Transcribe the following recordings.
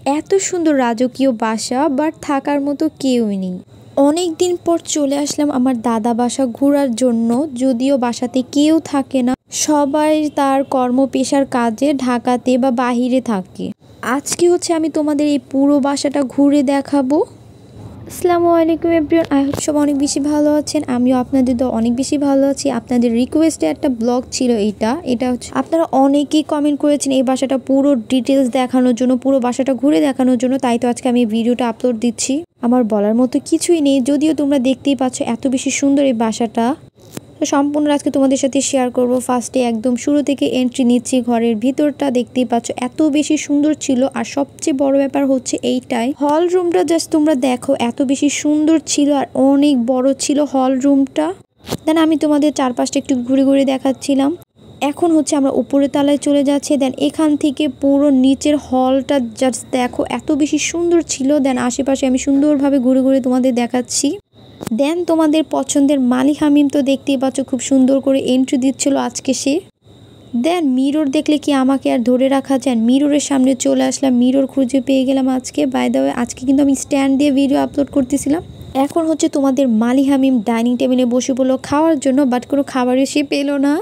এত সুন্দর রাজকীয় বাসা, বাট থাকার মতো কেউই নেই। অনেক দিন পর চলে আসলাম আমার দাদা বাসা ঘোরার জন্য। যদিও বাসাতে কেউ থাকে না, সবাই তার কর্ম পেশার কাজে ঢাকাতে বা বাহিরে থাকে। আজকে হচ্ছে আমি তোমাদের এই পুরো বাসাটা ঘুরে দেখাবো। আসসালামু আলাইকুম এভরিওয়ান, আই হোপ সব অনেক বেশি ভালো আছেন। আমিও আপনাদের তো অনেক বেশি ভালো আছি। আপনাদের রিকোয়েস্টে একটা ব্লগ ছিল এটা হচ্ছে আপনারা অনেকেই কমেন্ট করেছেন এই বাসাটা পুরো ডিটেলস দেখানোর জন্য, পুরো বাসাটা ঘুরে দেখানোর জন্য। তাই তো আজকে আমি ভিডিওটা আপলোড দিচ্ছি। আমার বলার মতো কিছুই নেই, যদিও তোমরা দেখতেই পাচ্ছ এত বেশি সুন্দর এই বাসাটা। সম্পূর্ণ আজকে তোমাদের সাথে শেয়ার করব। ফার্স্টে একদম শুরু থেকে এন্ট্রি নিচ্ছি। ঘরের ভিতরটা দেখতেই পাচ্ছ এত বেশি সুন্দর ছিল। আর সবচেয়ে বড় ব্যাপার হচ্ছে এইটাই, হল রুমটা জাস্ট তোমরা দেখো এত বেশি সুন্দর ছিল আর অনেক বড় ছিল হল রুমটা। দেন আমি তোমাদের চারপাশটা একটু ঘুরে ঘুরে দেখাচ্ছিলাম। এখন হচ্ছে আমরা উপরের তলায় চলে যাচ্ছি। দেন এখান থেকে পুরো নিচের হলটা জাস্ট দেখো এত বেশি সুন্দর ছিল। দেন আশেপাশে আমি সুন্দরভাবে ঘুরে ঘুরে তোমাদের দেখাচ্ছি। দেন তোমাদের পছন্দের মালিক হামিম তো দেখতেই পাচ্ছ খুব সুন্দর করে এন্ট্রি দিচ্ছিল আজকে সে। দেন মিরর দেখলে কি আমাকে আর ধরে রাখা যায়, মিররের সামনে চলে আসলাম। মিরর খুঁজে পেয়ে গেলাম আজকে। বাই দ্য ওয়ে আজকে কিন্তু আমি স্ট্যান্ড দিয়ে ভিডিও আপলোড করতেছিলাম। এখন হচ্ছে তোমাদের মালিক হামিম ডাইনিং টেবিলে বসে পড়লো খাওয়ার জন্য, বাট কোনো খাবারই সে পেলো না।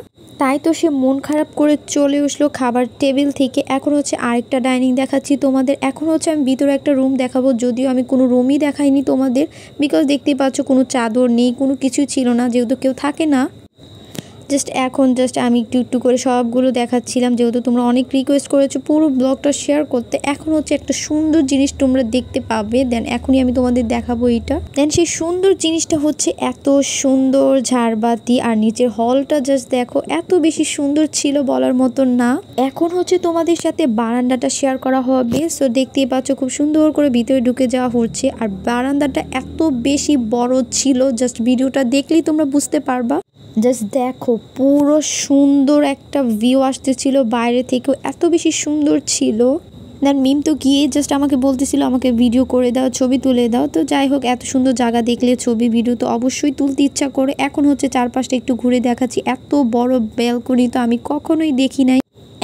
তাই তো সে মন খারাপ করে চলে আসলো খাবার টেবিল থেকে। এখন হচ্ছে আরেকটা ডাইনিং দেখাচ্ছি তোমাদের। এখন হচ্ছে আমি ভিতরে একটা রুম দেখাবো, যদিও আমি কোনো রুমই দেখাইনি তোমাদের, বিকজ দেখতেই পাচ্ছ কোনো চাদর নেই, কোনো কিছুই ছিল না, যেহেতু কেউ থাকে না। এখন আমি একটু করে সবগুলো দেখাচ্ছিলাম, যেহেতু তোমরা অনেক রিকোয়েস্ট করেছো পুরো ব্লগটা শেয়ার করতে। এখন হচ্ছে একটা সুন্দর জিনিস তোমরা দেখতে পাবে। দেন এখনই আমি তোমাদের দেখাবো এইটা। দেন সেই সুন্দর জিনিসটা হচ্ছে এত সুন্দর ঝাড়বাতি আর নিচের হলটা জাস্ট দেখো এত বেশি সুন্দর ছিল বলার মতন না। এখন হচ্ছে তোমাদের সাথে বারান্দাটা শেয়ার করা হবে। সো দেখতেই পাচ্ছ খুব সুন্দর করে ভিতরে ঢুকে যাওয়া হচ্ছে। আর বারান্দাটা এত বেশি বড় ছিল, জাস্ট ভিডিওটা দেখলেই তোমরা বুঝতে পারবা। জাস্ট দেখো পুরো সুন্দর একটা ভিউ আসতেছিল বাইরে থেকেও, এত বেশি সুন্দর ছিল। দেন মিম তো গিয়ে জাস্ট আমাকে বলতেছিল আমাকে ভিডিও করে দাও, ছবি তুলে দাও। তো যাই হোক, এত সুন্দর জায়গা দেখলে ছবি ভিডিও তো অবশ্যই তুলতে ইচ্ছা করে। এখন হচ্ছে চারপাশটা একটু ঘুরে দেখাচ্ছি। এত বড় ব্যালকনি তো আমি কখনোই দেখি নাই।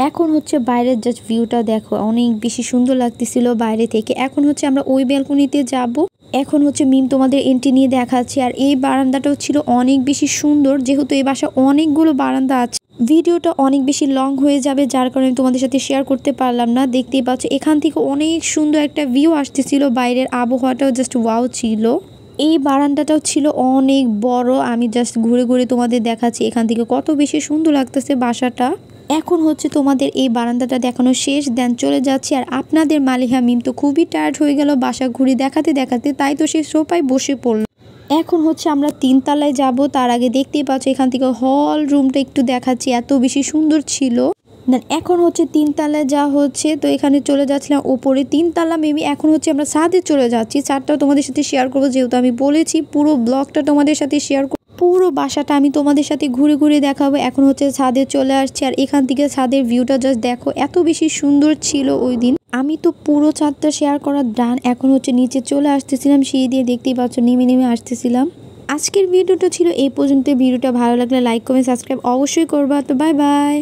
এখন হচ্ছে বাইরের জাস্ট ভিউটা দেখো অনেক বেশি সুন্দর লাগতেছিল বাইরে থেকে। এখন হচ্ছে আমরা ওই ব্যালকনিতে যাব। এখন হচ্ছে মিম তোমাদের এন্ট্রি নিয়ে দেখাচ্ছি। আর এই বারান্দাটাও ছিল অনেক বেশি সুন্দর, যেহেতু এই বাসা অনেকগুলো বারান্দা আছে। ভিডিওটা অনেক বেশি লং হয়ে যাবে, যার কারণে তোমাদের সাথে শেয়ার করতে পারলাম না। দেখতেই পাচ্ছ এখান থেকে অনেক সুন্দর একটা ভিউ আসতেছিল, বাইরের আবহাওয়াটাও জাস্ট ওয়াও ছিল। এই বারান্দাটাও ছিল অনেক বড়, আমি জাস্ট ঘুরে ঘুরে তোমাদের দেখাচ্ছি এখান থেকে কত বেশি সুন্দর লাগতেছে বাসাটা। এখন হচ্ছে তোমাদের এই বারান্দাটা দেখানো শেষ। দেন চলে যাচ্ছি। আর আপনাদের মালিক হামিম তো খুবই টায়ার্ড হয়ে গেল বাসা ঘুরে দেখাতে দেখাতে, তাই তো সে সোফায় বসে পড়ল। এখন হচ্ছে আমরা 3 তলায় যাব। তার আগে দেখতেই পাচ্ছ এখান থেকে হল রুমটা একটু দেখাচ্ছি, এত বেশি সুন্দর ছিল। দেন এখন হচ্ছে 3 তলায় যা হচ্ছে, তো এখানে চলে যাচ্ছিলাম ওপরে 3 তলা মেবি। এখন হচ্ছে আমরা ছাদে চলে যাচ্ছি। ছাদটাও তোমাদের সাথে শেয়ার করবো, যেহেতু আমি বলেছি পুরো ব্লগটা তোমাদের সাথে শেয়ার করবো, পুরো বাসাটা আমি তোমাদের সাথে ঘুরে ঘুরে দেখাবো। এখন হচ্ছে ছাদে চলে আসছি। আর এখান থেকে ছাদের ভিউটা জাস্ট দেখো এত বেশি সুন্দর ছিল ওই দিন। আমি তো পুরো ছাদটা শেয়ার করার ডান। এখন হচ্ছে নিচে চলে আসতেছিলাম, সেই দিয়ে দেখতেই পাচ্ছ নেমে নেমে আসতেছিলাম। আজকের ভিডিওটা ছিল এই পর্যন্ত। ভিডিওটা ভালো লাগলে লাইক কমেন্ট সাবস্ক্রাইব অবশ্যই করবা। তো বাই বাই।